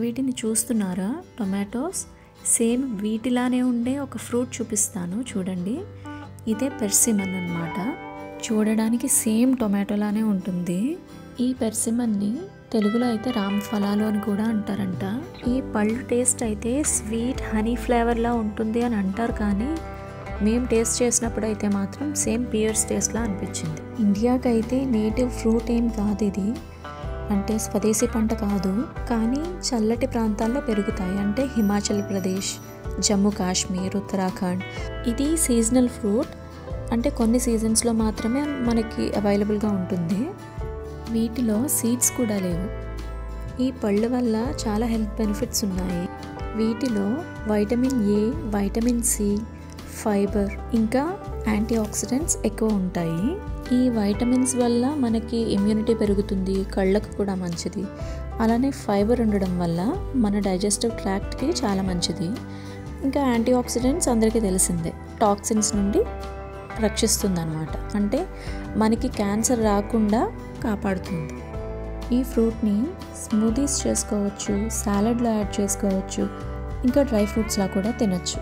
వీటిని చూస్తున్నారా? Tomatoes same వీటిలానే ఉండే ఒక ఫ్రూట్ చూపిస్తాను చూడండి. ఇదే పెర్సిమన్ అన్నమాట. చూడడానికి సేమ్ టొమాటోలానే ఉంటుంది. ఈ పెర్సిమన్ని తెలుగులో అయితే రామఫలాలు అని కూడా అంటారంట. ఈ పళ్ళు టేస్ట్ అయితే స్వీట్ హనీ ఫ్లేవర్లా ఉంటుంది అని అంటారు, కానీ మేము టేస్ట్ చేసినప్పుడు అయితే మాత్రం సేమ్ పియర్స్ టేస్ట్లా అనిపించింది. ఇండియాకి అయితే నేటివ్ ఫ్రూట్ ఏం కాదు ఇది, అంటే స్వదేశీ పంట కాదు, కానీ చల్లటి ప్రాంతాల్లో పెరుగుతాయి. అంటే హిమాచల్ ప్రదేశ్, జమ్మూ కాశ్మీర్, ఉత్తరాఖండ్. ఇది సీజనల్ ఫ్రూట్, అంటే కొన్ని సీజన్స్లో మాత్రమే మనకి అవైలబుల్గా ఉంటుంది. వీటిలో సీడ్స్ కూడా లేవు. ఈ పళ్ళ వల్ల చాలా హెల్త్ బెనిఫిట్స్ ఉన్నాయి. వీటిలో vitamin A, vitamin C, fibre ఇంకా యాంటీ ఆక్సిడెంట్స్ ఎక్కువ ఉంటాయి. ఈ వైటమిన్స్ వల్ల మనకి ఇమ్యూనిటీ పెరుగుతుంది, కళ్ళకు కూడా మంచిది. అలానే ఫైబర్ ఉండడం వల్ల మన డైజెస్టివ్ ట్రాక్ట్కి చాలా మంచిది. ఇంకా యాంటీ ఆక్సిడెంట్స్ అందరికీ తెలిసిందే, టాక్సిన్స్ నుండి రక్షిస్తుంది అన్నమాట. అంటే మనకి క్యాన్సర్ రాకుండా కాపాడుతుంది. ఈ ఫ్రూట్ని స్మూదీస్ చేసుకోవచ్చు, సాలడ్లో యాడ్ చేసుకోవచ్చు, ఇంకా డ్రై ఫ్రూట్స్లా కూడా తినొచ్చు.